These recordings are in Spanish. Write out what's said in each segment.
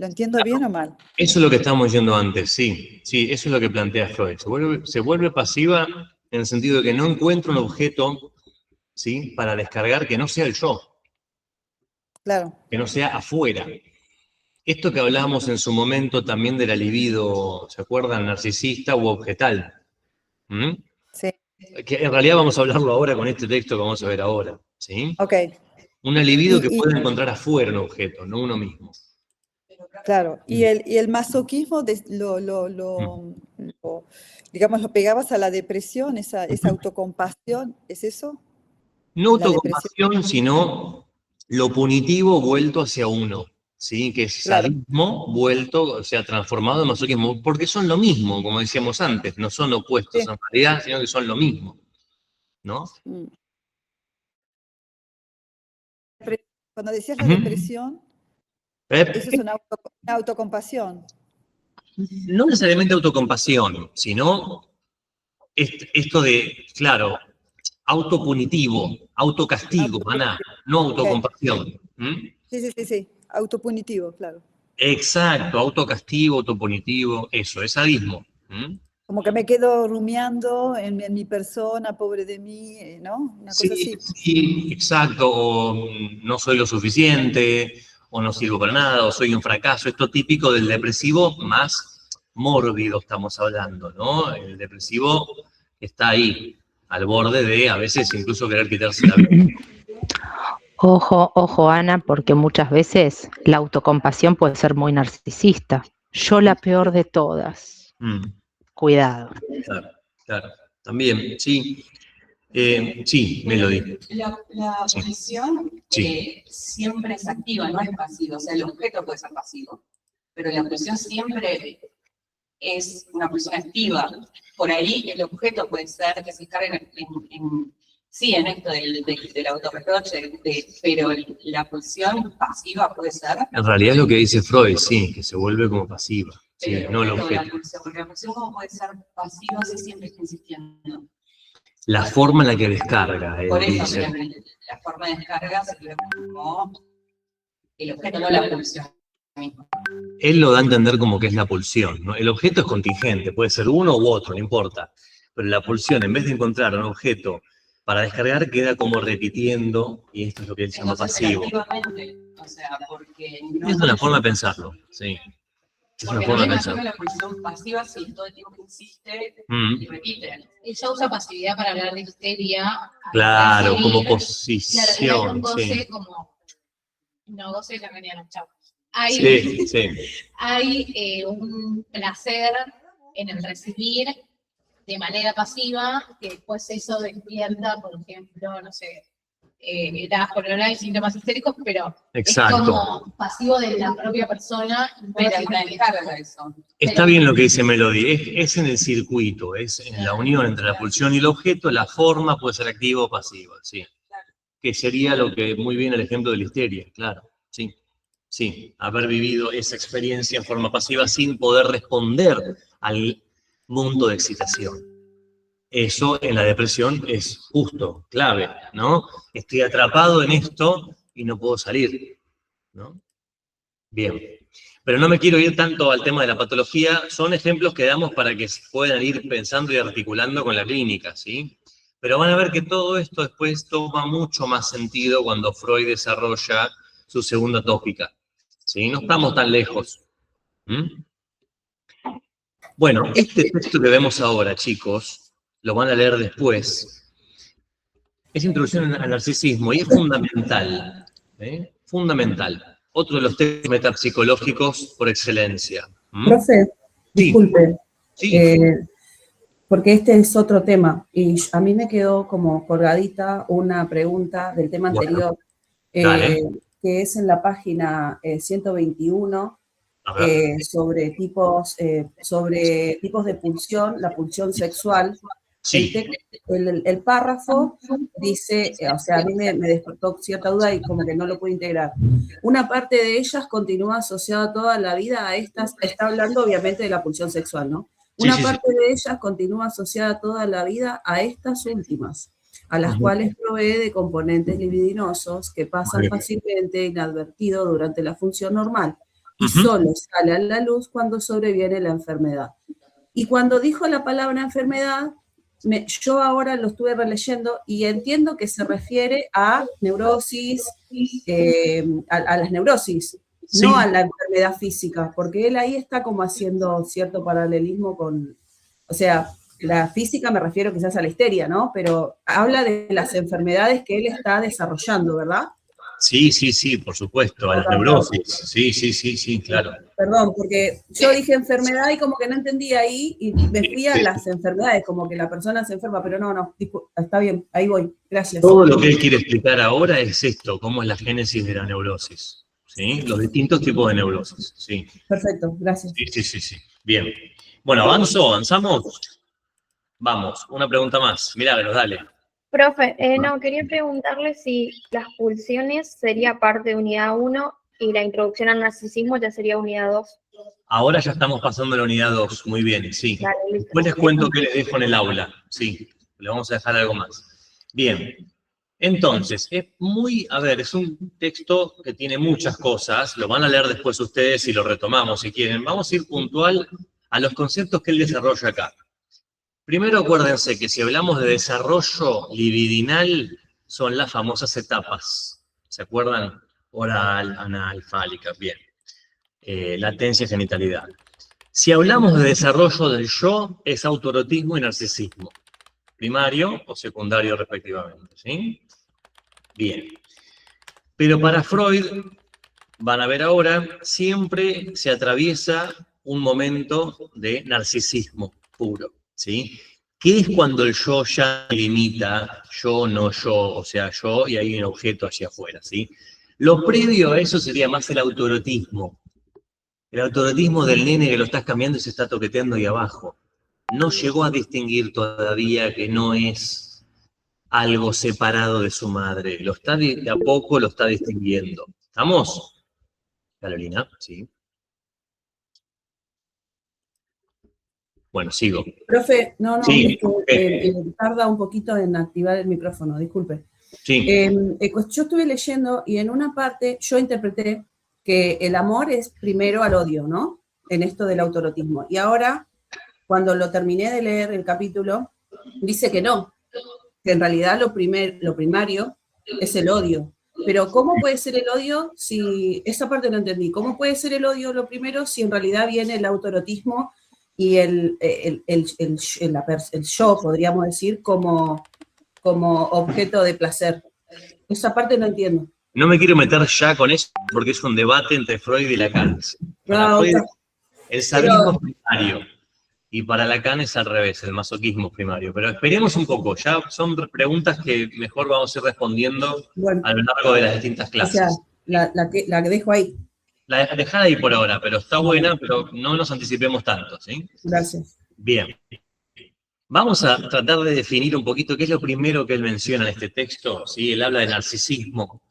¿Lo entiendo bien o mal? Eso es lo que estábamos diciendo antes, sí. Sí, eso es lo que plantea Freud. Se vuelve pasiva en el sentido de que no encuentra un objeto, ¿sí?, para descargar que no sea el yo, Claro. que no sea afuera. Esto que hablábamos en su momento también de la libido, ¿se acuerdan? Narcisista u objetal. ¿Mm? Sí. Que en realidad vamos a hablarlo ahora con este texto que vamos a ver ahora, ¿sí? Ok. Una libido que puede encontrar afuera un objeto, no uno mismo. Claro. Y el masoquismo, digamos, lo pegabas a la depresión, esa autocompasión, ¿es eso? No La depresión. autocompasión, sino lo punitivo vuelto hacia uno, ¿sí? Que es Claro. sadismo vuelto, o sea, transformado en masoquismo, porque son lo mismo, como decíamos antes, no son opuestos Sí. en realidad, sino que son lo mismo, ¿no? Cuando decías la depresión, eso es una autocompasión. No necesariamente autocompasión, sino esto de, claro, autopunitivo, autocastigo, maná, no autocompasión. Sí. Autopunitivo, claro. Exacto, autocastigo, autopunitivo, eso, es sadismo. Como que me quedo rumiando en mi persona, pobre de mí, ¿no? Una cosa así. Sí, exacto, o no soy lo suficiente, o no sirvo para nada, o soy un fracaso. Esto típico del depresivo más mórbido estamos hablando, ¿no? El depresivo está ahí, al borde de a veces incluso querer quitarse la vida. Ojo, ojo, Ana, porque muchas veces la autocompasión puede ser muy narcisista. Yo la peor de todas. Cuidado. Claro, también, sí. Sí, Melody. La pulsión siempre es activa, no es pasiva. O sea, el objeto puede ser pasivo, pero la pulsión siempre es una pulsión activa. Por ahí el objeto puede ser que se cargue en esto del autorreproche, pero la pulsión pasiva puede ser. En realidad es lo que dice Freud, sí, que se vuelve como pasiva, sí, no el objeto. Porque la pulsión, ¿cómo puede ser pasiva si siempre está insistiendo? La forma en la que descarga, por eso, dice. La forma de descarga se ve como el objeto, no la pulsión. Él lo da a entender como que es la pulsión, ¿no? El objeto es contingente, puede ser uno u otro, no importa. Pero la pulsión, en vez de encontrar un objeto para descargar, queda como repitiendo, y esto es lo que él llama pasivo. O sea, porque no es una forma de pensarlo, sí. Es una forma de pensarlo. La pulsión pasiva si todo el tiempo insiste y repite. Ella usa pasividad para hablar de histeria. Claro, como posición. Claro, sí. como... No, goce la mañana, chao. Hay un placer en el recibir de manera pasiva, que después eso despierta, por ejemplo, no sé, etapas hormonales y síntomas histéricos, pero exacto. Es como pasivo de la propia persona. Pero la descarga eso. Está bien lo que dice Melody, es en el circuito, es en la unión entre la pulsión y el objeto, la forma puede ser activa o pasiva, sí. Que sería lo que, muy bien el ejemplo de la histeria, claro, sí. Sí, haber vivido esa experiencia en forma pasiva sin poder responder al mundo de excitación. Eso en la depresión es justo, clave, ¿no? Estoy atrapado en esto y no puedo salir, ¿no? Bien. Pero no me quiero ir tanto al tema de la patología, son ejemplos que damos para que puedan ir pensando y articulando con la clínica, ¿sí? Pero van a ver que todo esto después toma mucho más sentido cuando Freud desarrolla su segunda tópica, ¿sí? No estamos tan lejos. Bueno, este texto que vemos ahora, chicos, lo van a leer después, es Introducción al Narcisismo y es fundamental, fundamental. Otro de los textos metapsicológicos por excelencia. Profe, disculpe, sí. porque este es otro tema y a mí me quedó como colgadita una pregunta del tema anterior, que es en la página 121, sobre tipos de pulsión, la pulsión sexual. Sí. El párrafo dice, o sea, a mí me despertó cierta duda y como que no lo puedo integrar. Una parte de ellas continúa asociada toda la vida a estas, está hablando obviamente de la pulsión sexual, ¿no? Una parte de ellas continúa asociada toda la vida a estas últimas, a las cuales provee de componentes libidinosos que pasan fácilmente inadvertidos durante la función normal. y Ujú. solo sale a la luz cuando sobreviene la enfermedad. Y cuando dijo la palabra enfermedad, yo ahora lo estuve releyendo y entiendo que se refiere a neurosis, a las neurosis, Sí. no a la enfermedad física, porque él ahí está como haciendo cierto paralelismo con, o sea, la física me refiero quizás a la histeria, ¿no? Pero habla de las enfermedades que él está desarrollando, ¿verdad? Sí, sí, sí, por supuesto, a las neurosis. Sí, sí, sí, sí, claro. Perdón, porque yo dije enfermedad y como que no entendí ahí y me fui a las enfermedades, como que la persona se enferma, pero no, está bien, ahí voy, gracias. Todo lo que él quiere explicar ahora es esto, cómo es la génesis de la neurosis. ¿Sí? Los distintos tipos de neurosis. Sí, Perfecto, gracias. sí, sí, sí, sí. Bien. Bueno, ¿avanzamos? Vamos, una pregunta más. Milagros, dale. Profe, no, quería preguntarle si las pulsiones sería parte de unidad 1 y la introducción al narcisismo ya sería unidad 2. Ahora ya estamos pasando a la unidad 2. Muy bien, sí. Dale, listo. Después les cuento qué les dejo en el aula. Sí, le vamos a dejar algo más. Bien. Entonces, es un texto que tiene muchas cosas, lo van a leer después ustedes y lo retomamos si quieren. Vamos a ir puntual a los conceptos que él desarrolla acá. Primero acuérdense que si hablamos de desarrollo libidinal, son las famosas etapas. ¿Se acuerdan? Oral, anal, fálica, bien. Latencia, genitalidad. Si hablamos de desarrollo del yo, es autoerotismo y narcisismo. Primario o secundario respectivamente, ¿sí? Bien. Pero para Freud, van a ver ahora, siempre se atraviesa un momento de narcisismo puro, ¿sí? ¿Qué es cuando el yo ya limita, yo, no yo, o sea, yo y hay un objeto hacia afuera, ¿sí? Lo previo a eso sería más el autoerotismo. El autoerotismo del nene que lo estás cambiando y se está toqueteando ahí abajo. No llegó a distinguir todavía que no es algo separado de su madre. Lo está de a poco lo está distinguiendo. ¿Estamos? Carolina, sí. Bueno, sigo. Profe, no, Sí, tarda un poquito en activar el micrófono, disculpe. sí. Pues yo estuve leyendo y en una parte yo interpreté que el amor es primero al odio, ¿no? En esto del autoerotismo. Y ahora, cuando lo terminé de leer el capítulo, dice que no, que en realidad lo primario es el odio. Pero ¿cómo puede ser el odio si, esa parte no entendí, ¿cómo puede ser el odio lo primero si en realidad viene el autoerotismo y el yo, podríamos decir, como objeto de placer? Esa parte no entiendo. No me quiero meter ya con eso porque es un debate entre Freud y Lacan. Para Freud, el sadismo es primario y para Lacan es al revés, el masoquismo es primario. Pero esperemos un poco, ya son preguntas que mejor vamos a ir respondiendo a lo largo de las distintas clases. O sea, la que dejo ahí. La dejada ahí por ahora, pero está buena, pero no nos anticipemos tanto, ¿sí? Gracias. Bien. Vamos a tratar de definir un poquito qué es lo primero que él menciona en este texto, ¿sí? Él habla de narcisismo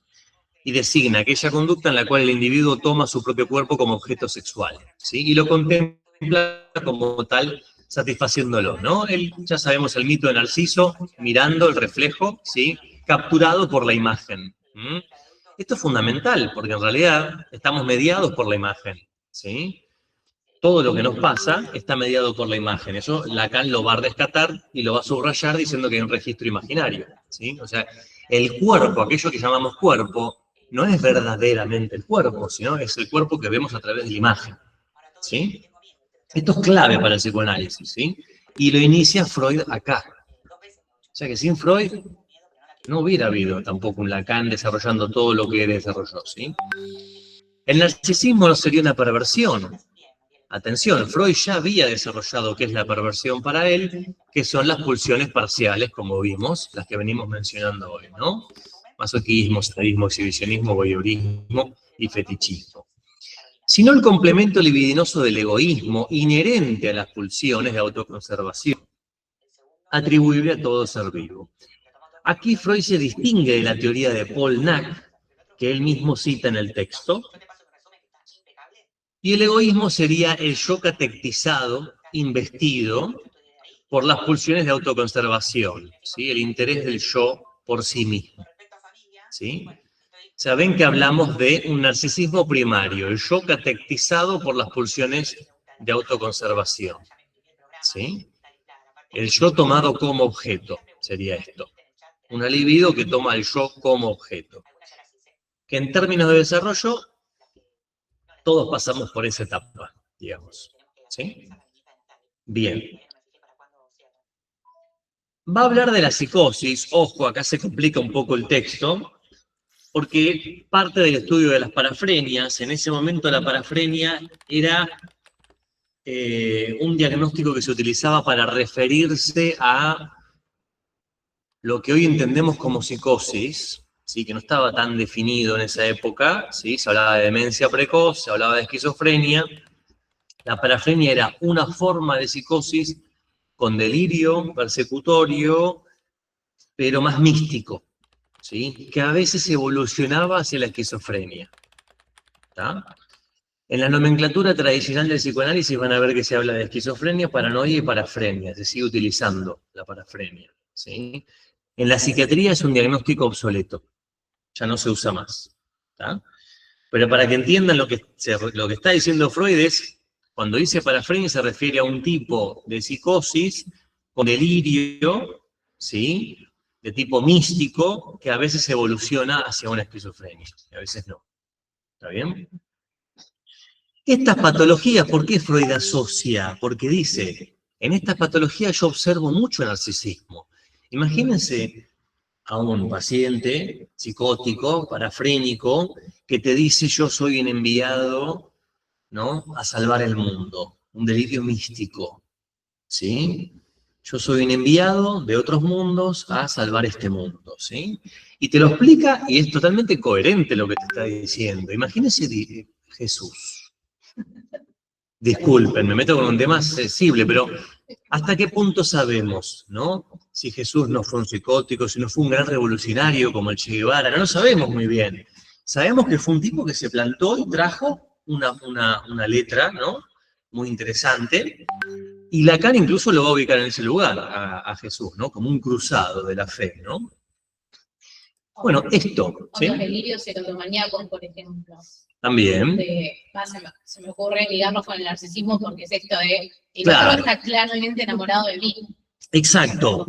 y designa aquella conducta en la cual el individuo toma su propio cuerpo como objeto sexual, ¿sí? Y lo contempla como tal, satisfaciéndolo, ¿no? Ya sabemos el mito de Narciso, mirando el reflejo, ¿sí? Capturado por la imagen. Esto es fundamental, porque en realidad estamos mediados por la imagen, ¿sí? Todo lo que nos pasa está mediado por la imagen. Eso Lacan lo va a rescatar y lo va a subrayar diciendo que hay un registro imaginario, ¿sí? O sea, el cuerpo, aquello que llamamos cuerpo, no es verdaderamente el cuerpo, sino es el cuerpo que vemos a través de la imagen, ¿sí? Esto es clave para el psicoanálisis, ¿sí? Y lo inicia Freud acá. O sea que sin Freud no hubiera habido tampoco un Lacan desarrollando todo lo que él desarrolló, ¿sí? El narcisismo no sería una perversión. Atención, Freud ya había desarrollado qué es la perversión para él, que son las pulsiones parciales, como vimos, las que venimos mencionando hoy, ¿no? Masoquismo, sadismo, exhibicionismo, voyeurismo y fetichismo. Sino el complemento libidinoso del egoísmo inherente a las pulsiones de autoconservación, atribuible a todo ser vivo. Aquí Freud se distingue de la teoría de Paul Nack, que él mismo cita en el texto, y el egoísmo sería el yo catectizado, investido por las pulsiones de autoconservación, ¿sí? El interés del yo por sí mismo, ¿sí? sea, ven que hablamos de un narcisismo primario, el yo catectizado por las pulsiones de autoconservación. ¿Sí? El yo tomado como objeto sería esto. Una libido que toma el yo como objeto. Que en términos de desarrollo, todos pasamos por esa etapa, digamos. ¿Sí? Bien. Va a hablar de la psicosis. Ojo, acá se complica un poco el texto, porque parte del estudio de las parafrenias, en ese momento la parafrenia era un diagnóstico que se utilizaba para referirse a lo que hoy entendemos como psicosis, ¿sí? Que no estaba tan definido en esa época, ¿sí? Se hablaba de demencia precoz, se hablaba de esquizofrenia. La parafrenia era una forma de psicosis con delirio persecutorio, pero más místico, ¿sí? Que a veces evolucionaba hacia la esquizofrenia. ¿Está? En la nomenclatura tradicional del psicoanálisis van a ver que se habla de esquizofrenia, paranoia y parafrenia. Se sigue utilizando la parafrenia, ¿sí? En la psiquiatría es un diagnóstico obsoleto. Ya no se usa más. ¿Está? Pero para que entiendan lo que está diciendo Freud es, cuando dice parafrenia se refiere a un tipo de psicosis con delirio, ¿sí? De tipo místico, que a veces evoluciona hacia una esquizofrenia, y a veces no. ¿Está bien? Estas patologías, ¿por qué Freud asocia? Porque dice, en estas patologías yo observo mucho narcisismo. Imagínense a un paciente psicótico, parafrénico, que te dice yo soy un enviado, ¿no? A salvar el mundo, un delirio místico, ¿sí? Yo soy un enviado de otros mundos a salvar este mundo, ¿sí? Y te lo explica y es totalmente coherente lo que te está diciendo. Imagínense Jesús. Disculpen, me meto con un tema sensible, pero ¿hasta qué punto sabemos, no? Si Jesús no fue un psicótico, si no fue un gran revolucionario como el Che Guevara, no lo sabemos muy bien. Sabemos que fue un tipo que se plantó y trajo una letra, ¿no? Muy interesante. Y Lacan incluso lo va a ubicar en ese lugar, a Jesús, ¿no? Como un cruzado de la fe, ¿no? Bueno, esto, ¿sí? Los delirios erotomaníacos, por ejemplo. También. Se me ocurre ligarlos con el narcisismo porque es esto de el Claro. otro está claramente enamorado de mí. Exacto.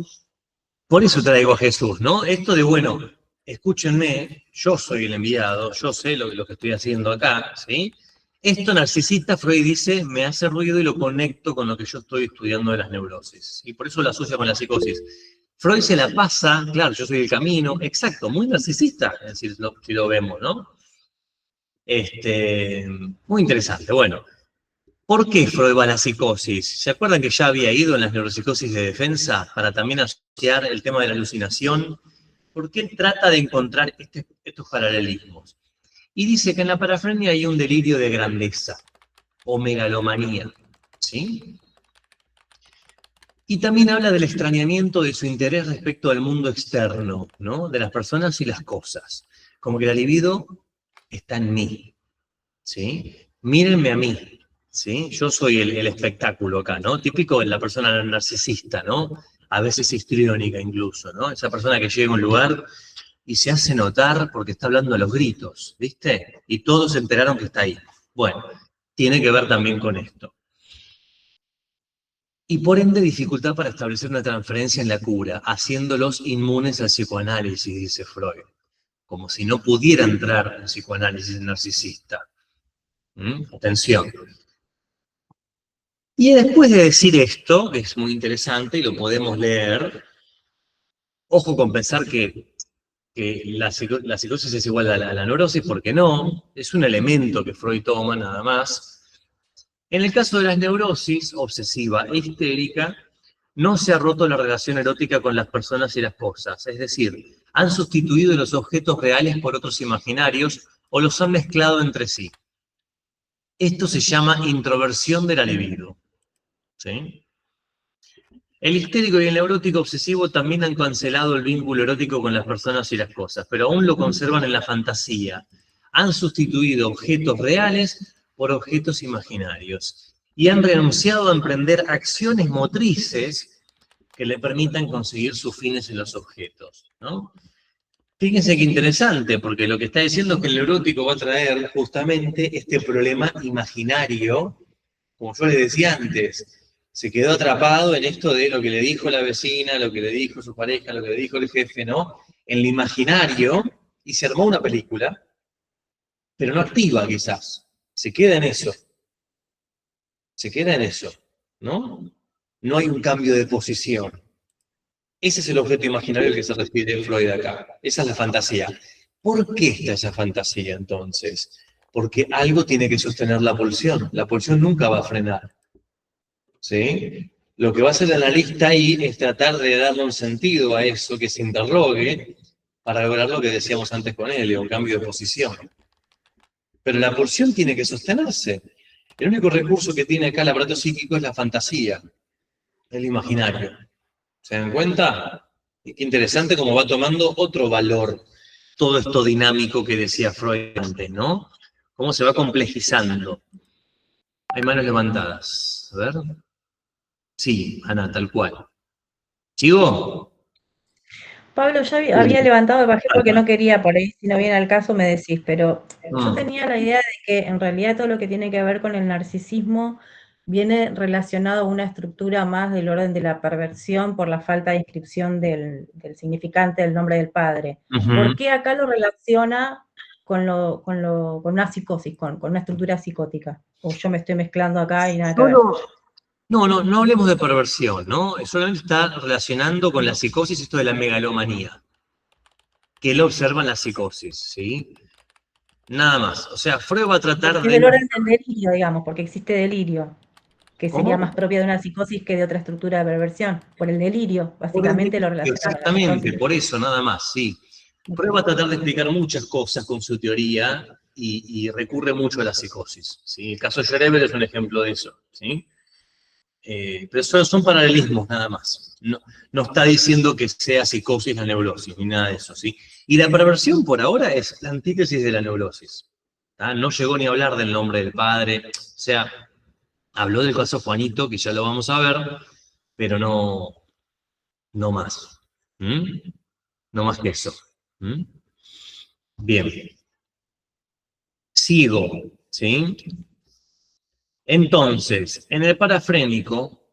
Por eso traigo a Jesús, ¿no? Esto de, bueno, escúchenme, yo soy el enviado, yo sé lo que estoy haciendo acá, ¿sí? Esto narcisista, Freud dice, me hace ruido y lo conecto con lo que yo estoy estudiando de las neurosis. Y por eso lo asocia con la psicosis. Freud se la pasa, claro, yo soy el camino, exacto, muy narcisista, es decir, si lo vemos, ¿no? Muy interesante. Bueno, ¿por qué Freud va a la psicosis? ¿Se acuerdan que ya había ido en las neuropsicosis de defensa para también asociar el tema de la alucinación? Porque él trata de encontrar estos paralelismos. Y dice que en la parafrenia hay un delirio de grandeza o megalomanía, ¿sí? Y también habla del extrañamiento de su interés respecto al mundo externo, ¿no? De las personas y las cosas. Como que la libido está en mí, ¿sí? Mírenme a mí, ¿sí? Yo soy el espectáculo acá, ¿no? Típico de la persona narcisista, ¿no? A veces histriónica incluso, ¿no? Esa persona que llega a un lugar y se hace notar porque está hablando a los gritos, ¿viste? Y todos se enteraron que está ahí. Bueno, tiene que ver también con esto. Y por ende dificultad para establecer una transferencia en la cura, haciéndolos inmunes al psicoanálisis, dice Freud. Como si no pudiera entrar en psicoanálisis narcisista. Atención. Y después de decir esto, que es muy interesante y lo podemos leer, ojo con pensar que la psicosis es igual a la neurosis, porque no, es un elemento que Freud toma nada más. En el caso de las neurosis obsesiva e histérica, no se ha roto la relación erótica con las personas y las cosas, es decir, han sustituido los objetos reales por otros imaginarios o los han mezclado entre sí. Esto se llama introversión de la libido. ¿Sí? El histérico y el neurótico obsesivo también han cancelado el vínculo erótico con las personas y las cosas, pero aún lo conservan en la fantasía. Han sustituido objetos reales por objetos imaginarios y han renunciado a emprender acciones motrices que le permitan conseguir sus fines en los objetos, ¿no? Fíjense qué interesante, porque lo que está diciendo es que el neurótico va a traer justamente este problema imaginario, como yo les decía antes, se quedó atrapado en esto de lo que le dijo la vecina, lo que le dijo su pareja, lo que le dijo el jefe, ¿no? En el imaginario, y se armó una película, pero no activa quizás, se queda en eso, ¿no? No hay un cambio de posición. Ese es el objeto imaginario al que se refiere Freud acá. Esa es la fantasía. ¿Por qué está esa fantasía entonces? Porque algo tiene que sostener la pulsión. La pulsión nunca va a frenar. ¿Sí? Lo que va a hacer el analista ahí es tratar de darle un sentido a eso, que se interrogue, para lograr lo que decíamos antes con él, un cambio de posición. Pero la pulsión tiene que sostenerse. El único recurso que tiene acá el aparato psíquico es la fantasía, el imaginario. ¿Se dan cuenta? Y qué interesante cómo va tomando otro valor todo esto dinámico que decía Freud antes, ¿no? Cómo se va complejizando. Hay manos levantadas. A ver. Sí, Ana, tal cual. ¿Sigo? Pablo, ya había levantado el bajé porque no quería por ahí, si no viene al caso me decís, pero yo tenía la idea de que en realidad todo lo que tiene que ver con el narcisismo viene relacionado a una estructura más del orden de la perversión por la falta de inscripción del significante del nombre del padre. ¿Por qué acá lo relaciona con una psicosis, con una estructura psicótica? O yo me estoy mezclando acá y nada que ver. No hablemos de perversión, ¿no? Solamente está relacionando con la psicosis esto de la megalomanía, que él observa en la psicosis, ¿sí? Nada más. O sea, Freud va a tratar del orden del delirio, digamos, porque existe delirio, que ¿Cómo? sería más propia de una psicosis que de otra estructura de perversión. Por el delirio, básicamente lo relaciona. Exactamente, por eso, nada más, sí. Freud va a tratar de explicar muchas cosas con su teoría y recurre mucho a la psicosis, ¿sí? El caso de Schreber es un ejemplo de eso, ¿sí? Pero son paralelismos nada más. No está diciendo que sea psicosis la neurosis, ni nada de eso, ¿sí? Y la perversión por ahora es la antítesis de la neurosis. ¿Tá? No llegó ni a hablar del nombre del padre, o sea, habló del caso Juanito, que ya lo vamos a ver, pero no más. No más que eso. Bien. Sigo, ¿sí? Entonces, en el parafrénico,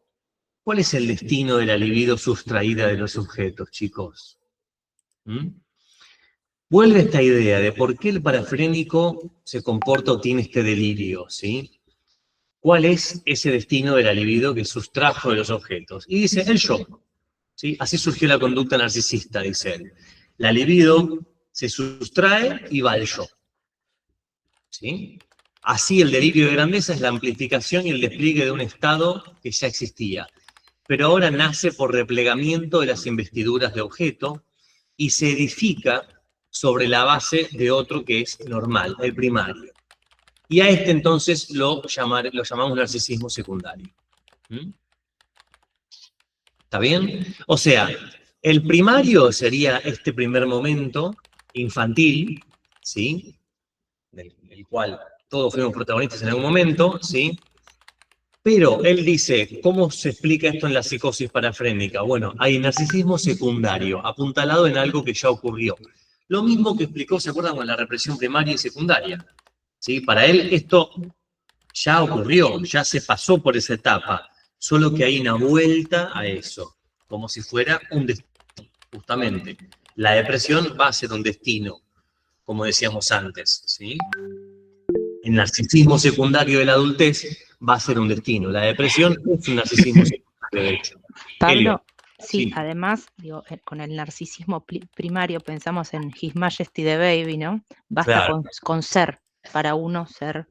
¿cuál es el destino de la libido sustraída de los sujetos, chicos? Vuelve esta idea de por qué el parafrénico se comporta o tiene este delirio, ¿sí? ¿Cuál es ese destino de la libido que sustrajo de los objetos? Y dice, el yo. ¿Sí? Así surgió la conducta narcisista, dice él. La libido se sustrae y va al yo. ¿Sí? Así el delirio de grandeza es la amplificación y el despliegue de un estado que ya existía, pero ahora nace por replegamiento de las investiduras de objeto y se edifica sobre la base de otro que es normal, el primario. Y a este entonces lo llamamos narcisismo secundario. ¿Está bien? O sea, el primario sería este primer momento infantil, ¿sí? Del cual todos fuimos protagonistas en algún momento, ¿sí? Pero él dice, ¿cómo se explica esto en la psicosis parafrénica? Bueno, hay narcisismo secundario, apuntalado en algo que ya ocurrió. Lo mismo que explicó, ¿se acuerdan con la represión primaria y secundaria? ¿Sí? Para él esto ya ocurrió, ya se pasó por esa etapa, solo que hay una vuelta a eso, como si fuera un destino, justamente. La depresión va a ser un destino, como decíamos antes, ¿sí? El narcisismo secundario de la adultez va a ser un destino. La depresión es un narcisismo secundario, de hecho. Pablo, sí, además, digo, con el narcisismo primario pensamos en His Majesty the Baby, ¿no? Basta con ser, para uno ser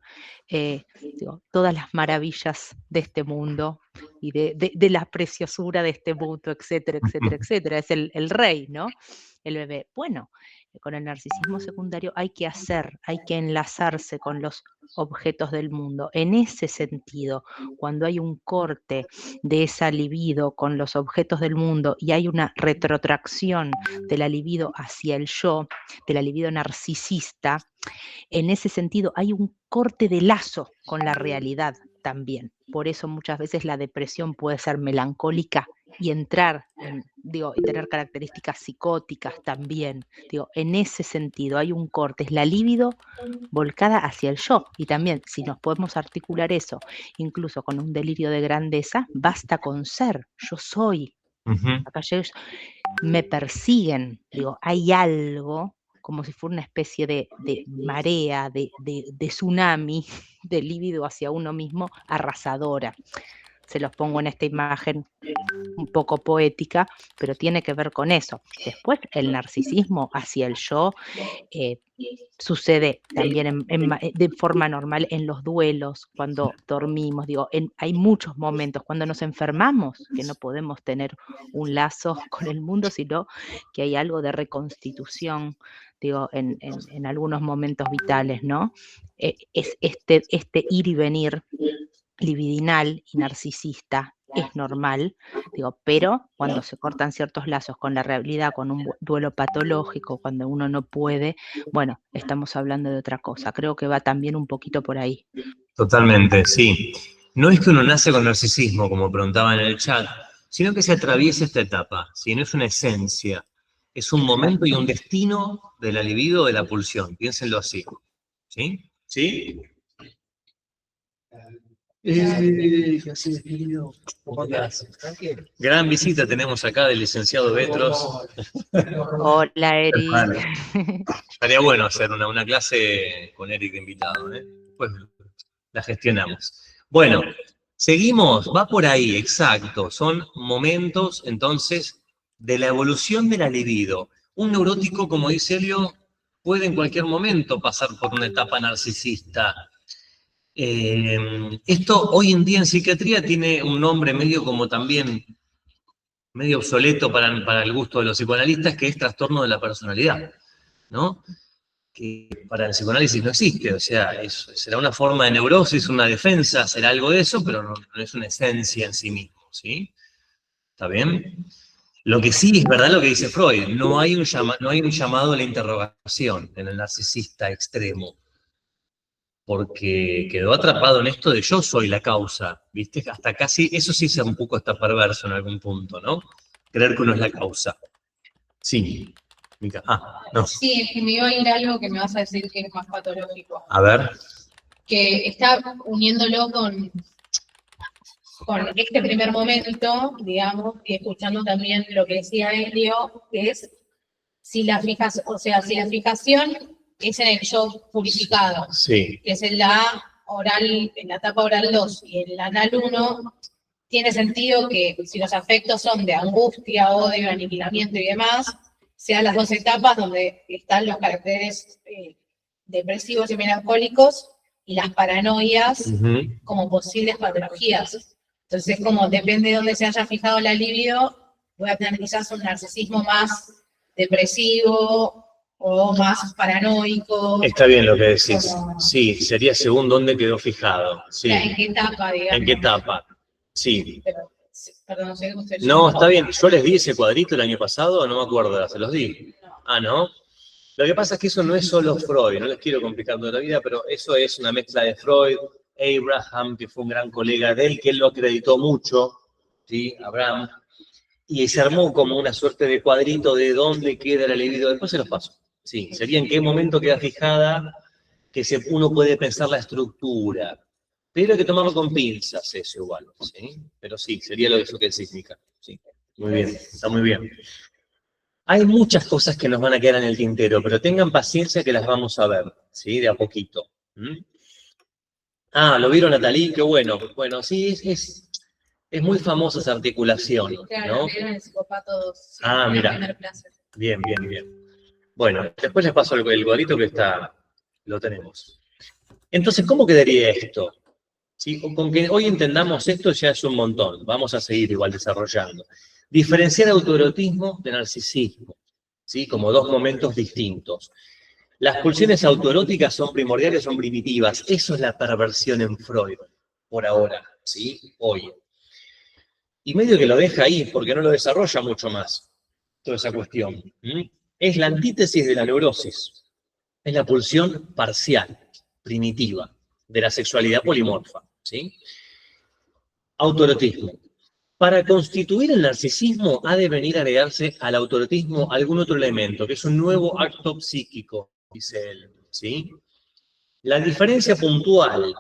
todas las maravillas de este mundo y de la preciosura de este mundo, etcétera, etcétera, etcétera. Es el rey, ¿no? El bebé. Bueno, con el narcisismo secundario hay que enlazarse con los objetos del mundo. En ese sentido, cuando hay un corte de esa libido con los objetos del mundo y hay una retrotracción de la libido hacia el yo, de la libido narcisista, en ese sentido hay un corte de lazo con la realidad también. Por eso muchas veces la depresión puede ser melancólica y entrar, y tener características psicóticas también. En ese sentido hay un corte, es la libido volcada hacia el yo. Y también, si nos podemos articular eso, incluso con un delirio de grandeza, basta con ser, yo soy. Acá me persiguen, hay algo, como si fuera una especie de marea, de tsunami, de líbido hacia uno mismo, arrasadora. Se los pongo en esta imagen un poco poética, pero tiene que ver con eso. Después, el narcisismo hacia el yo sucede también de forma normal en los duelos, cuando dormimos. Hay muchos momentos cuando nos enfermamos que no podemos tener un lazo con el mundo, sino que hay algo de reconstitución, en algunos momentos vitales, ¿no? Es este ir y venir libidinal y narcisista es normal, pero cuando se cortan ciertos lazos con la realidad, con un duelo patológico, cuando uno no puede, bueno, estamos hablando de otra cosa. Creo que va también un poquito por ahí. Totalmente, sí. No es que uno nace con narcisismo, como preguntaba en el chat, sino que se atraviesa esta etapa, ¿sí? No es una esencia, es un momento y un destino de la libido, de la pulsión. Piénsenlo así. ¿Sí? ¿Sí? Gran visita tenemos acá del licenciado Betros. Hola, Eric. Vale. Estaría bueno hacer una clase con Eric de invitado, ¿eh? Pues la gestionamos. Bueno, seguimos, va por ahí, exacto. Son momentos, entonces, de la evolución de la libido. Un neurótico, como dice Elio, puede en cualquier momento pasar por una etapa narcisista. Esto hoy en día en psiquiatría tiene un nombre medio como también, medio obsoleto para el gusto de los psicoanalistas, que es trastorno de la personalidad, ¿no? Que para el psicoanálisis no existe, o sea, será una forma de neurosis, una defensa, será algo de eso, pero no es una esencia en sí mismo, ¿sí? ¿Está bien? Lo que sí es verdad lo que dice Freud, no hay un llamado a la interrogación en el narcisista extremo, porque quedó atrapado en esto de yo soy la causa, ¿viste? Hasta casi, eso sí es un poco hasta perverso en algún punto, ¿no? Creer que uno es la causa. Sí. No. Sí, es que me iba a ir algo que me vas a decir que es más patológico. A ver. Que está uniéndolo con este primer momento, digamos, y escuchando también lo que decía Elio, que es si la fijación es en el yo purificado, sí, que es en la etapa oral 2 y en la anal 1, tiene sentido que si los afectos son de angustia, odio, aniquilamiento y demás, sean las dos etapas donde están los caracteres depresivos y melancólicos y las paranoias como posibles patologías. Entonces, como depende de dónde se haya fijado la libido, voy a tener quizás un narcisismo más depresivo o más paranoico. Está bien lo que decís. Sí, sería según dónde quedó fijado. Sí. ¿En qué etapa, digamos? ¿En qué etapa? Sí. Pero, perdón, sé que usted... No, está bien. Yo les di ese cuadrito el año pasado, no me acuerdo, se los di. Ah, ¿no? Lo que pasa es que eso no es solo Freud, no les quiero complicar toda la vida, pero eso es una mezcla de Freud, Abraham, que fue un gran colega de él, que él lo acreditó mucho, ¿sí? Abraham, y se armó como una suerte de cuadrito de dónde queda la libido. Después se los paso. Sí, sería en qué momento queda fijada, que uno puede pensar la estructura, pero hay que tomarlo con pinzas eso igual, ¿sí? Pero sí, sería eso que es sísmica. Sí, muy bien, está muy bien. Hay muchas cosas que nos van a quedar en el tintero, pero tengan paciencia que las vamos a ver, ¿sí? De a poquito. Ah, ¿lo vieron, Natalí? Qué bueno. Bueno, sí, es muy famosa esa articulación, ¿no? Claro, vieron el psicópatos. Mira. Bien, bien, bien. Bueno, después les paso el cuadrito que lo tenemos. Entonces, ¿cómo quedaría esto? ¿Sí? Con que hoy entendamos esto ya es un montón. Vamos a seguir igual desarrollando. Diferenciar autoerotismo de narcisismo, ¿sí? Como dos momentos distintos. Las pulsiones autoeróticas son primordiales, son primitivas. Eso es la perversión en Freud, por ahora, ¿sí? Hoy. Y medio que lo deja ahí, porque no lo desarrolla mucho más, toda esa cuestión. Es la antítesis de la neurosis. Es la pulsión parcial, primitiva, de la sexualidad polimorfa, ¿sí? Autoerotismo. Para constituir el narcisismo ha de venir a agregarse al autoerotismo algún otro elemento, que es un nuevo acto psíquico, dice él, ¿sí? La diferencia puntual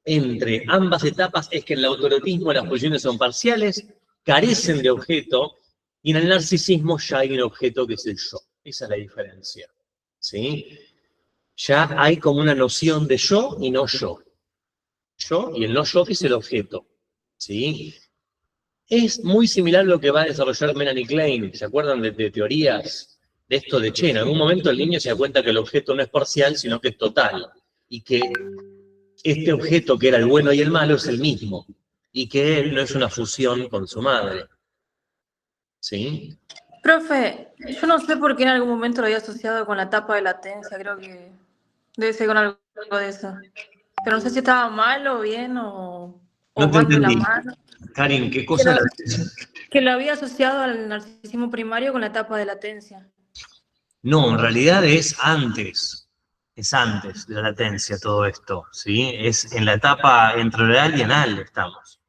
entre ambas etapas es que en el autoerotismo las pulsiones son parciales, carecen de objeto, y en el narcisismo ya hay un objeto que es el yo. Esa es la diferencia, ¿sí? Ya hay como una noción de yo y no yo. Yo y el no yo que es el objeto, ¿sí? Es muy similar a lo que va a desarrollar Melanie Klein. ¿Se acuerdan de teorías de esto de, che, en algún momento el niño se da cuenta que el objeto no es parcial, sino que es total, y que este objeto que era el bueno y el malo es el mismo, y que él no es una fusión con su madre. ¿Sí? Profe, yo no sé por qué en algún momento lo había asociado con la etapa de latencia, creo que debe ser con algo de eso. Pero no sé si estaba mal o bien o No te van de la entendí. mano. Karin, ¿qué cosa? Que lo había asociado al narcisismo primario con la etapa de latencia. No, en realidad es antes de la latencia todo esto, ¿sí? Es en la etapa entre oral y anal estamos,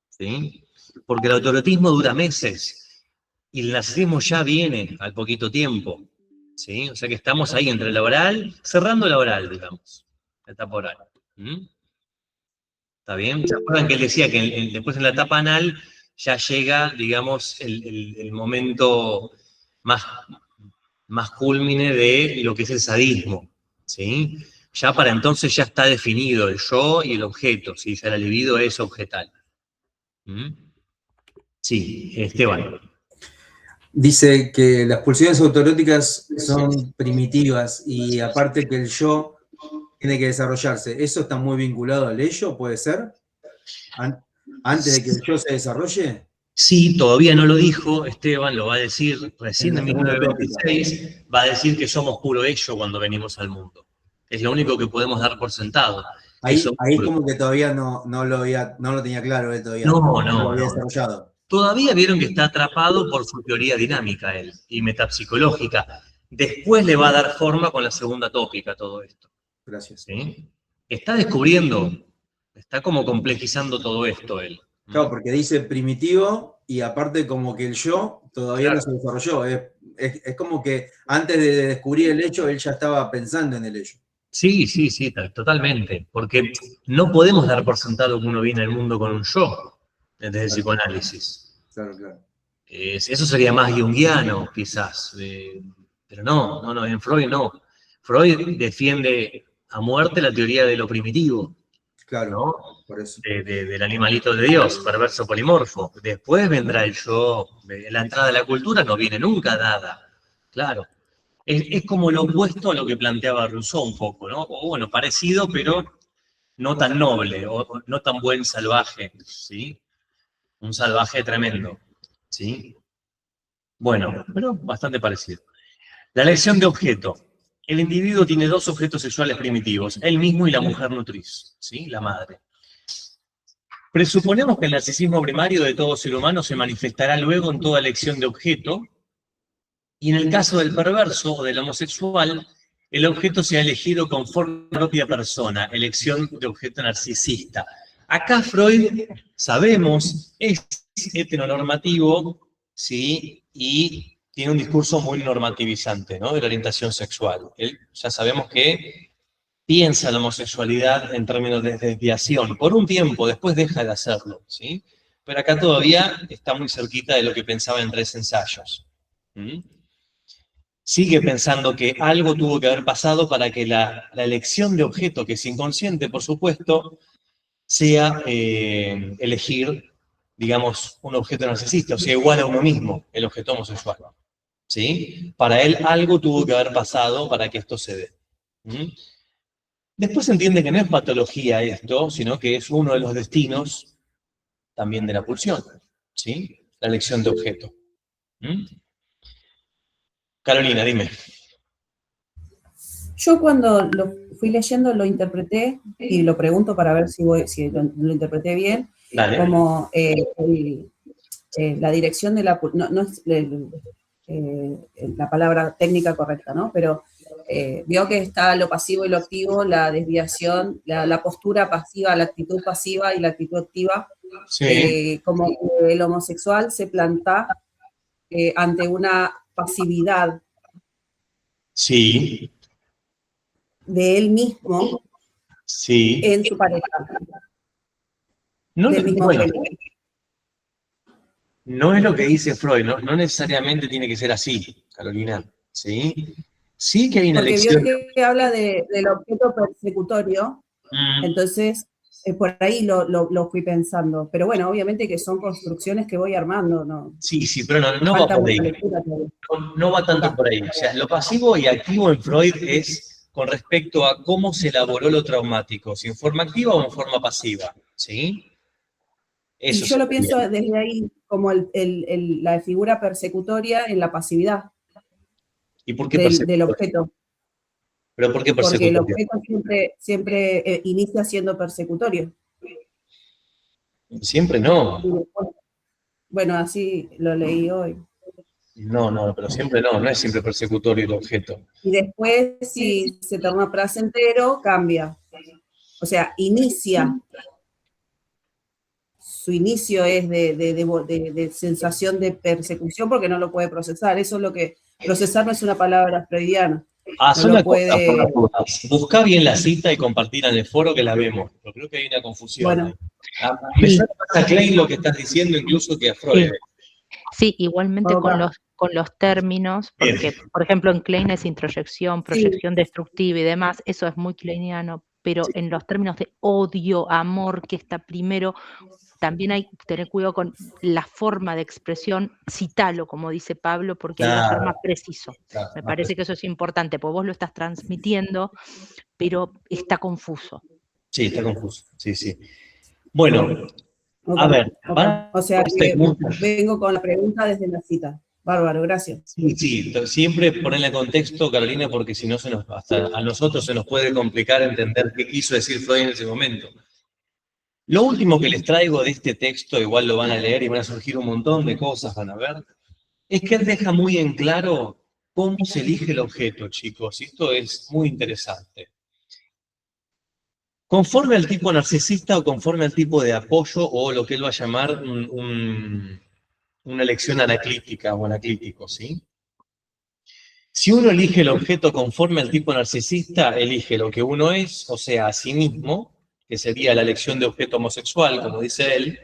¿sí? Porque el autoerotismo dura meses y el narcisismo ya viene al poquito tiempo, ¿sí? O sea que estamos ahí entre la oral, cerrando la oral, digamos, la etapa oral. ¿Está bien? ¿Se acuerdan que él decía que después en la etapa anal ya llega, digamos, el momento más cúlmine de lo que es el sadismo, ¿sí? Ya para entonces ya está definido el yo y el objeto, ¿sí? Ya la libido es objetal. Sí, Esteban. Dice que las pulsiones autoeróticas son primitivas y aparte que el yo tiene que desarrollarse. ¿Eso está muy vinculado al ello, puede ser? ¿Antes de que el yo se desarrolle? Sí, todavía no lo dijo, Esteban lo va a decir recién en 1926, va a decir que somos puro ello cuando venimos al mundo. Es lo único que podemos dar por sentado. Ahí como que todavía no lo tenía claro él todavía. No lo había desarrollado. Todavía vieron que está atrapado por su teoría dinámica él, y metapsicológica. Después le va a dar forma con la segunda tópica todo esto. Gracias. ¿Sí? Está descubriendo, está como complejizando todo esto él. Claro, porque dice primitivo y aparte como que el yo todavía no se desarrolló. Es como que antes de descubrir el hecho, él ya estaba pensando en el hecho. Sí, totalmente. Porque no podemos dar por sentado que uno viene al mundo con un yo desde el psicoanálisis. Claro. Eso sería más junguiano, quizás. Pero no, en Freud no. Freud defiende a muerte la teoría de lo primitivo. Claro, ¿no? Por eso. Del animalito de Dios, perverso polimorfo. Después vendrá el yo. La entrada de la cultura no viene nunca dada. Claro. Es como lo opuesto a lo que planteaba Rousseau un poco, ¿no? O bueno, parecido, pero no tan noble, o no tan buen salvaje, ¿sí? Un salvaje tremendo, ¿sí? Bueno, pero bastante parecido. La elección de objeto. El individuo tiene dos objetos sexuales primitivos, él mismo y la mujer nutriz, ¿sí? La madre. Presuponemos que el narcisismo primario de todo ser humano se manifestará luego en toda elección de objeto, y en el caso del perverso o del homosexual, el objeto se ha elegido conforme a la propia persona, elección de objeto narcisista. Acá Freud, sabemos, es heteronormativo, ¿sí? Y tiene un discurso muy normativizante, ¿no? De la orientación sexual. Él, ya sabemos que piensa la homosexualidad en términos de desviación. Por un tiempo, después deja de hacerlo, ¿sí? Pero acá todavía está muy cerquita de lo que pensaba en 3 ensayos. Sigue pensando que algo tuvo que haber pasado para que la elección de objeto, que es inconsciente, por supuesto, sea elegir, digamos, un objeto narcisista, o sea, igual a uno mismo, el objeto homosexual. ¿Sí? Para él algo tuvo que haber pasado para que esto se dé. Después se entiende que no es patología esto, sino que es uno de los destinos también de la pulsión, ¿sí? La elección de objeto. Carolina, dime. Yo cuando lo fui leyendo lo interpreté, y lo pregunto para ver si lo interpreté bien, Dale. como la dirección de la... No es la palabra técnica correcta, ¿no? Pero vio que está lo pasivo y lo activo, la desviación, la postura pasiva, la actitud pasiva y la actitud activa Sí. como que el homosexual se planta ante una pasividad Sí. de él mismo Sí. en su pareja, No, del mismo bueno, género. no es lo que dice Freud, no necesariamente tiene que ser así, Carolina. ¿Sí? Sí que hay una Porque vio lección. que habla del objeto persecutorio, entonces por ahí lo fui pensando. Pero bueno, obviamente que son construcciones que voy armando, ¿no? Sí, pero no Me va falta por ahí. mucha lectura todavía. No va tanto por ahí. O sea, lo pasivo y activo en Freud es con respecto a cómo se elaboró lo traumático, si en forma activa o en forma pasiva. ¿Sí? Y Eso yo lo sería. pienso desde ahí como la figura persecutoria en la pasividad ¿Y por qué del persecutorio? objeto. ¿Pero por qué Porque el persecutorio? objeto siempre inicia siendo persecutorio. Siempre no. Y después, bueno, así lo leí hoy. No, pero siempre no es siempre persecutorio el objeto. Y después, si se torna placentero, cambia. O sea, inicia. Su inicio es de sensación de persecución porque no lo puede procesar. Eso es lo que... Procesar no es una palabra freudiana. No Son lo las cosas por puede... las dudas. Buscá bien la cita y compartirla en el foro que la vemos. Pero creo que hay una confusión. Bueno. Me suena más a Klein lo que estás diciendo incluso que a Freud. Sí, igualmente con los términos, porque, por ejemplo, en Klein es introyección, proyección destructiva y demás, eso es muy kleiniano, pero en los términos de odio, amor, que está primero, también hay que tener cuidado con la forma de expresión, citalo, como dice Pablo, porque ahí va a ser más preciso. Me parece que eso es importante, porque vos lo estás transmitiendo, pero está confuso. Sí, está confuso, sí. Bueno, a ver. O sea, que vengo con la pregunta desde la cita. Bárbaro, gracias. Sí, siempre ponerle contexto, Carolina, porque si no, hasta a nosotros se nos puede complicar entender qué quiso decir Freud en ese momento. Lo último que les traigo de este texto, igual lo van a leer y van a surgir un montón de cosas, van a ver, es que él deja muy en claro cómo se elige el objeto, chicos, y esto es muy interesante. Conforme al tipo narcisista o conforme al tipo de apoyo o lo que él va a llamar una elección anaclítica o anaclítico, ¿sí? Si uno elige el objeto conforme al tipo narcisista, elige lo que uno es, o sea, a sí mismo, que sería la elección de objeto homosexual, como dice él,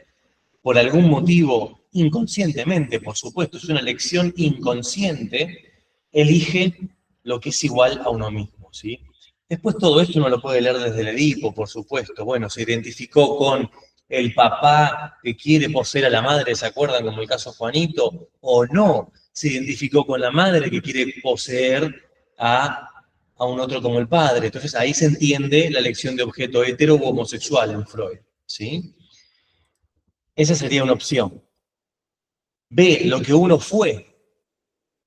por algún motivo, inconscientemente, por supuesto, es una elección inconsciente, elige lo que es igual a uno mismo, ¿sí? Después todo esto uno lo puede leer desde el Edipo, por supuesto. Bueno, se identificó con el papá que quiere poseer a la madre, ¿se acuerdan? Como el caso Juanito, o no. Se identificó con la madre que quiere poseer a un otro como el padre. Entonces ahí se entiende la elección de objeto hetero u homosexual en Freud, ¿sí? Esa sería una opción. B, lo que uno fue,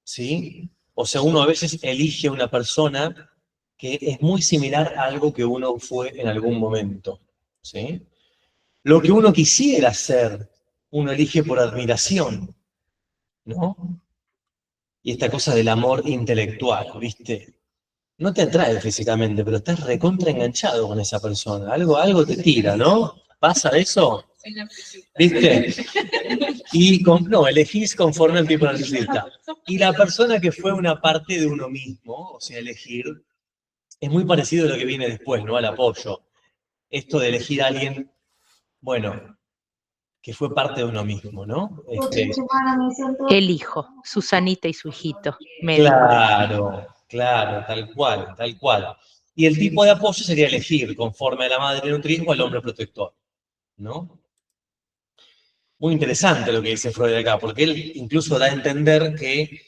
¿sí? O sea, uno a veces elige una persona que es muy similar a algo que uno fue en algún momento, ¿sí? Lo que uno quisiera ser, uno elige por admiración, ¿no? Y esta cosa del amor intelectual, ¿viste? No te atrae físicamente, pero estás recontra enganchado con esa persona. Algo te tira, ¿no? ¿Pasa eso? ¿Viste? Y no, elegís conforme al tipo narcisista. Y la persona que fue una parte de uno mismo, o sea, elegir, es muy parecido a lo que viene después, ¿no? Al apoyo. Esto de elegir a alguien, bueno, que fue parte de uno mismo, ¿no? El hijo, Susanita y su hijito. Claro, tal cual. Y el tipo de apoyo sería elegir conforme a la madre nutriz o al hombre protector, ¿no? Muy interesante lo que dice Freud acá, porque él incluso da a entender que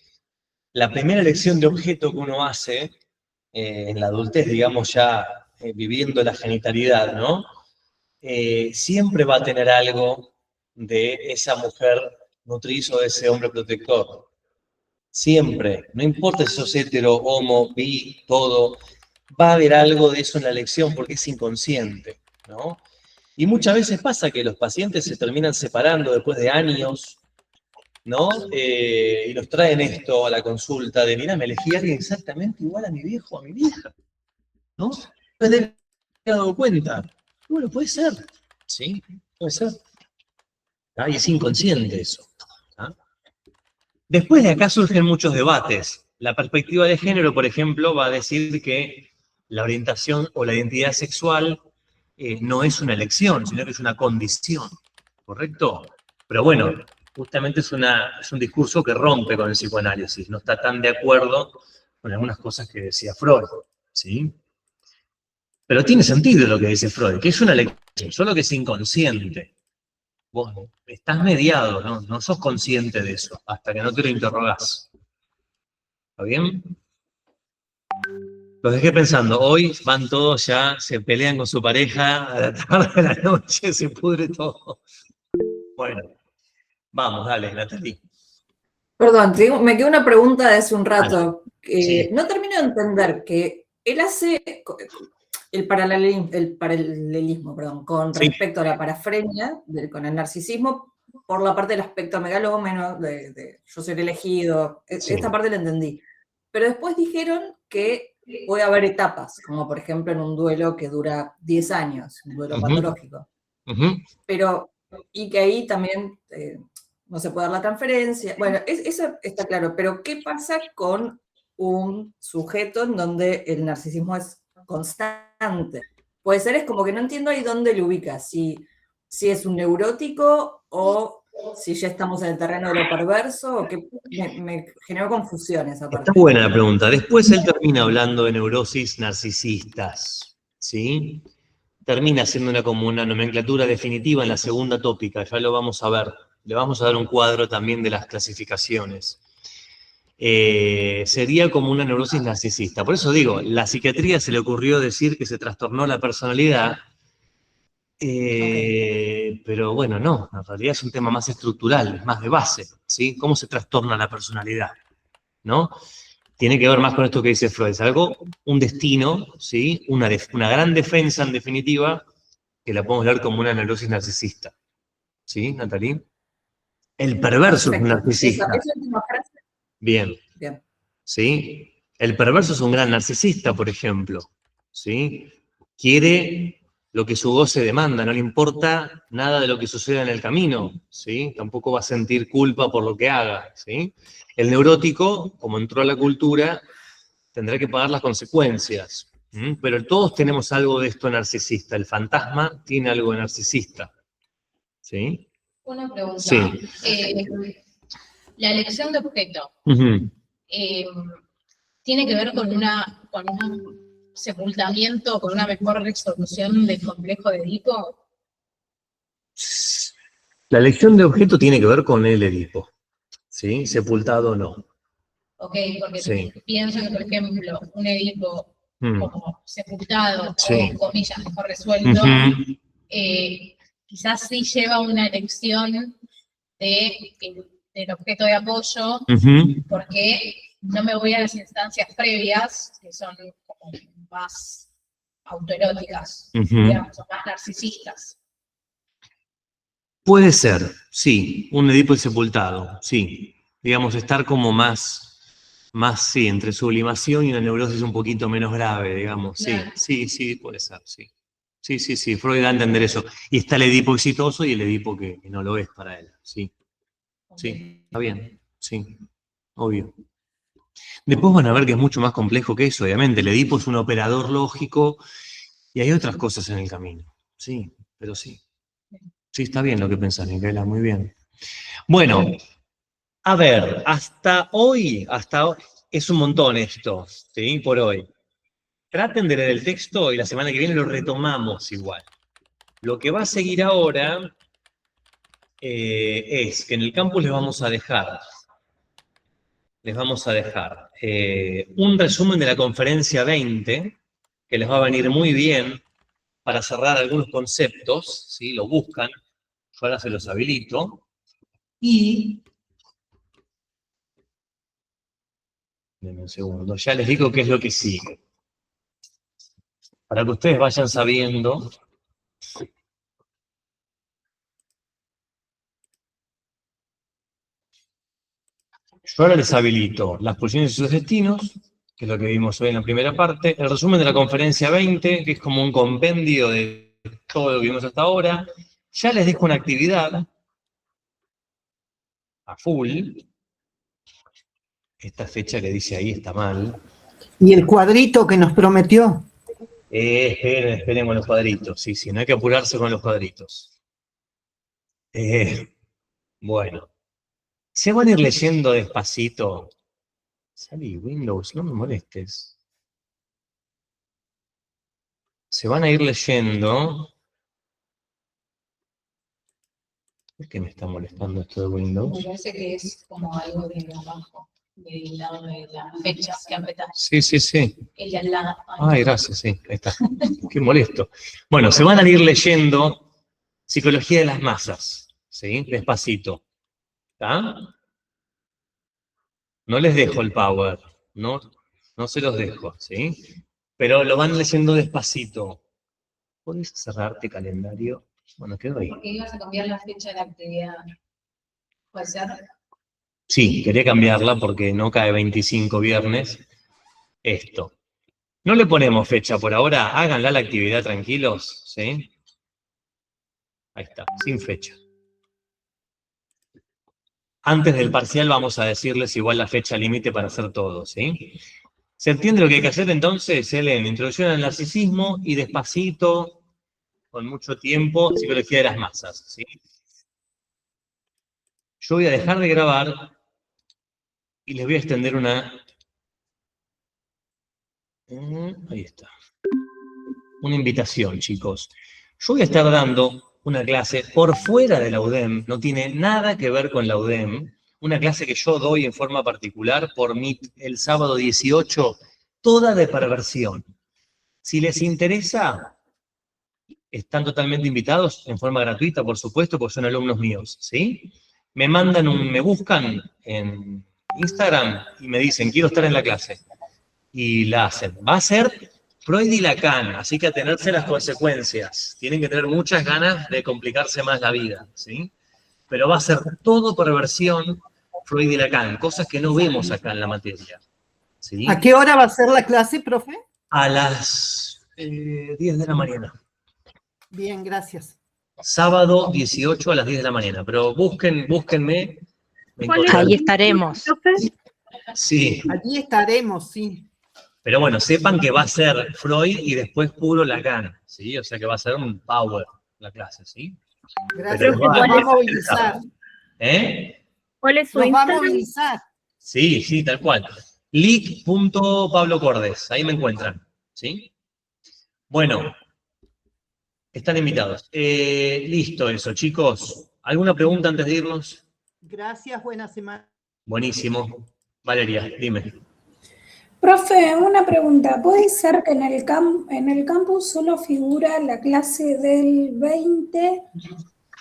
la primera elección de objeto que uno hace en la adultez, digamos ya viviendo la genitalidad, ¿no? Siempre va a tener algo de esa mujer nutriz o de ese hombre protector. Siempre, no importa si sos hetero, homo, bi, todo, va a haber algo de eso en la elección porque es inconsciente, ¿no? Y muchas veces pasa que los pacientes se terminan separando después de años, ¿no? Y nos traen esto a la consulta de, mira, me elegí a alguien exactamente igual a mi viejo o a mi vieja, ¿no? Después de haber dado cuenta. Bueno, puede ser, ¿sí? Puede ser. ¿tá? Y es inconsciente eso. ¿tá? Después de acá surgen muchos debates. La perspectiva de género, por ejemplo, va a decir que la orientación o la identidad sexual no es una elección, sino que es una condición, ¿correcto? Pero bueno, justamente es un discurso que rompe con el psicoanálisis, no está tan de acuerdo con algunas cosas que decía Freud, ¿sí? Pero tiene sentido lo que dice Freud, que es una elección, solo que es inconsciente. Vos estás mediado, ¿no? No sos consciente de eso, hasta que no te lo interrogás. ¿Está bien? Los dejé pensando, hoy van todos ya, se pelean con su pareja, a la tarde, a la noche, se pudre todo. Bueno, vamos, dale, Natalie. Perdón, me quedó una pregunta de hace un rato. Sí. No termino de entender que él hace el paralelismo, con Sí. respecto a la parafrenia, con el narcisismo, por la parte del aspecto megalómeno, de yo soy el elegido, Sí. esta parte la entendí. Pero después dijeron que puede haber etapas, como por ejemplo en un duelo que dura 10 años, un duelo patológico. Pero, y que ahí también no se puede dar la transferencia. Bueno, eso está claro, pero ¿qué pasa con un sujeto en donde el narcisismo es constante? Puede ser, es como que no entiendo ahí dónde lo ubica, si es un neurótico o si ya estamos en el terreno de lo perverso, o que me generó confusión esa parte. Está buena la pregunta. Después él termina hablando de neurosis narcisistas, ¿sí? Termina siendo como una nomenclatura definitiva en la segunda tópica, ya lo vamos a ver. Le vamos a dar un cuadro también de las clasificaciones. Sería como una neurosis narcisista. Por eso digo, la psiquiatría se le ocurrió decir que se trastornó la personalidad, pero bueno, no, en realidad es un tema más estructural, es más de base, ¿sí? ¿Cómo se trastorna la personalidad? ¿No? Tiene que ver más con esto que dice Freud, es algo, un destino, ¿sí? Una gran defensa, en definitiva, que la podemos ver como una neurosis narcisista. ¿Sí, Natalie? El perverso es un narcisista. ¿Esa última frase? Bien. ¿Sí? El perverso es un gran narcisista, por ejemplo. ¿Sí? Quiere lo que su goce demanda, no le importa nada de lo que suceda en el camino, ¿sí? Tampoco va a sentir culpa por lo que haga, ¿sí? El neurótico, como entró a la cultura, tendrá que pagar las consecuencias. Pero todos tenemos algo de esto narcisista. El fantasma tiene algo de narcisista. ¿Sí? Una pregunta. Sí. La elección de objeto tiene que ver con un sepultamiento, con una mejor resolución del complejo de Edipo. La elección de objeto tiene que ver con el Edipo. ¿Sí? Sepultado o no. Ok, porque pienso que, por ejemplo, un Edipo como sepultado, o en comillas, mejor resuelto, quizás sí lleva una elección del objeto de apoyo, porque no me voy a las instancias previas, que son como más autoeróticas, digamos, o más narcisistas. Puede ser, sí, un Edipo sepultado, sí. Digamos, estar como más, sí, entre sublimación y una neurosis un poquito menos grave, digamos, Claro. sí, puede ser, sí. Sí, Freud da a entender eso. Y está el Edipo exitoso y el Edipo que no lo es para él, sí. Sí, está bien, sí, obvio. Después van a ver que es mucho más complejo que eso, obviamente. El Edipo es un operador lógico y hay otras cosas en el camino. Sí, pero sí. Sí, está bien lo que pensás, Micaela, muy bien. Bueno, a ver, hasta hoy es un montón esto, ¿sí? Por hoy. Traten de leer el texto y la semana que viene lo retomamos igual. Lo que va a seguir ahora es que en el campus les vamos a dejar un resumen de la conferencia 20, que les va a venir muy bien para cerrar algunos conceptos, ¿sí? Lo buscan, yo ahora se los habilito, y denme un segundo, ya les digo qué es lo que sigue, para que ustedes vayan sabiendo. Yo ahora les habilito las pulsiones y sus destinos, que es lo que vimos hoy en la primera parte, el resumen de la conferencia 20, que es como un compendio de todo lo que vimos hasta ahora. Ya les dejo una actividad, a full. Esta fecha que dice ahí está mal. ¿Y el cuadrito que nos prometió? Esperen con los cuadritos. Sí, no hay que apurarse con los cuadritos. Bueno. Se van a ir leyendo despacito. Salí, Windows, no me molestes. Se van a ir leyendo. ¿Por qué me está molestando esto de Windows? Me parece que es como algo de abajo, del lado de las fechas que apretás. Sí. El de al lado. Ay, gracias, sí, ahí está. Qué molesto. Bueno, se van a ir leyendo Psicología de las Masas, ¿sí? Despacito. ¿Está? No les dejo el power, no se los dejo, ¿sí? Pero lo van leyendo despacito. ¿Puedes cerrarte calendario? Bueno, quedó ahí. Porque ibas a cambiar la fecha de la actividad. ¿Puede ser? Sí, quería cambiarla porque no cae 25 viernes. Esto. No le ponemos fecha por ahora, háganla la actividad tranquilos, ¿sí? Ahí está, sin fecha. Antes del parcial vamos a decirles igual la fecha límite para hacer todo, ¿sí? ¿Se entiende lo que hay que hacer entonces, Helen? Introducción al narcisismo y despacito, con mucho tiempo, Psicología de las Masas, ¿sí? Yo voy a dejar de grabar y les voy a extender una... Ahí está. Una invitación, chicos. Yo voy a estar dando una clase por fuera de la UDEM, no tiene nada que ver con la UDEM, una clase que yo doy en forma particular por Meet el sábado 18, toda de perversión. Si les interesa, están totalmente invitados en forma gratuita, por supuesto, porque son alumnos míos, ¿sí? Me buscan en Instagram y me dicen, quiero estar en la clase. Y la hacen. Va a ser Freud y Lacan, así que atenerse a las consecuencias. Tienen que tener muchas ganas de complicarse más la vida, ¿sí? Pero va a ser todo perversión, Freud y Lacan, cosas que no vemos acá en la materia, ¿sí? ¿A qué hora va a ser la clase, profe? A las 10 de la mañana. Bien, gracias. Sábado 18 a las 10 de la mañana, pero búsquenme. Ahí estaremos. Sí. Allí estaremos, sí. Pero bueno, sepan que va a ser Freud y después puro Lacan, ¿sí? O sea que va a ser un power la clase, ¿sí? Gracias, nos va a movilizar. ¿Cuál es su Nos va a Instagram? movilizar. Sí, tal cual. Lic.pablocordes, ahí me encuentran, ¿sí? Bueno, están invitados. Listo eso, chicos. ¿Alguna pregunta antes de irnos? Gracias, buena semana. Buenísimo. Valeria, dime. Profe, una pregunta. ¿Puede ser que en el campus solo figura la clase del 20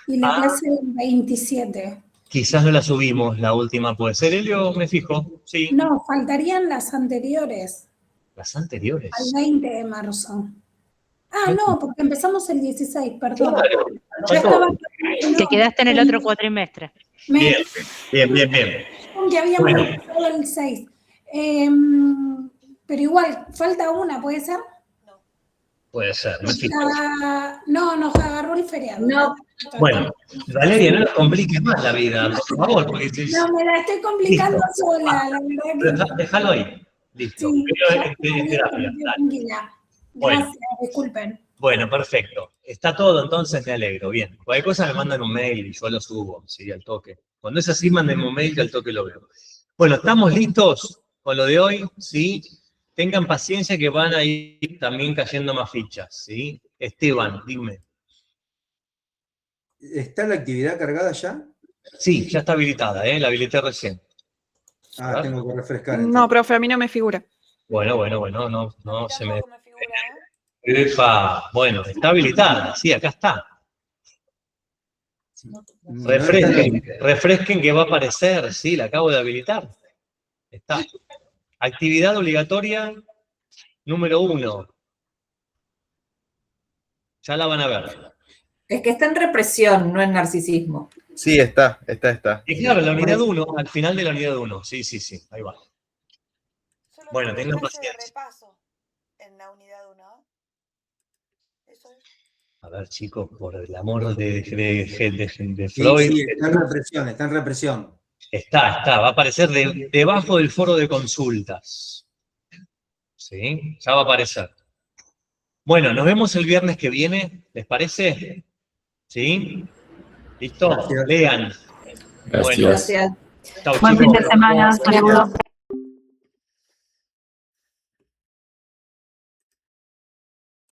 y la clase del 27? Quizás no la subimos, la última puede ser. Elio, me fijo, sí. No, faltarían las anteriores, Las anteriores. al 20 de marzo. Ah, no, porque empezamos el 16, perdón. Claro. Ya estaba... Te quedaste en el otro cuatrimestre. Bien. Que habíamos Bueno. empezado el 6. Pero igual, falta una, ¿puede ser? Puede ser, me fijo. No, nos agarró el feriado. No. Bueno, Valeria, no nos compliques más la vida, por favor, porque No, me la estoy complicando Listo. sola, la verdad que... Déjalo ahí. Listo. Sí, Pero ya es terapia. Dale. tranquila. Bueno. Gracias, disculpen. Bueno, perfecto. Está todo, entonces me alegro. Bien. Cualquier cosa me mandan un mail y yo lo subo, sí, al toque. Cuando es así, manden un mail que al toque lo veo. Bueno, ¿estamos listos con lo de hoy? Sí. Tengan paciencia que van a ir también cayendo más fichas, ¿sí? Esteban, dime. ¿Está la actividad cargada ya? Sí, ya está habilitada, la habilité recién. Ah, tengo que refrescar. No, profe, a mí no me figura. Bueno, no se me... Epa, bueno, está habilitada, sí, acá está. Refresquen que va a aparecer, sí, la acabo de habilitar. Está. Actividad obligatoria número 1. Ya la van a ver. Es que está en represión, no en narcisismo. Sí, está. Y claro, la unidad 1, al final de la unidad 1. Sí, ahí va. Bueno, tengan paciencia. En la unidad 1. Eso es. A ver, chicos, por el amor de Freud. Sí, está en represión, Está, va a aparecer debajo del foro de consultas. ¿Sí? Ya va a aparecer. Bueno, nos vemos el viernes que viene, ¿les parece? ¿Sí? ¿Listo? Gracias. Lean. Gracias. Bueno, Gracias. chau, Buen fin chicos. de semana. Saludos.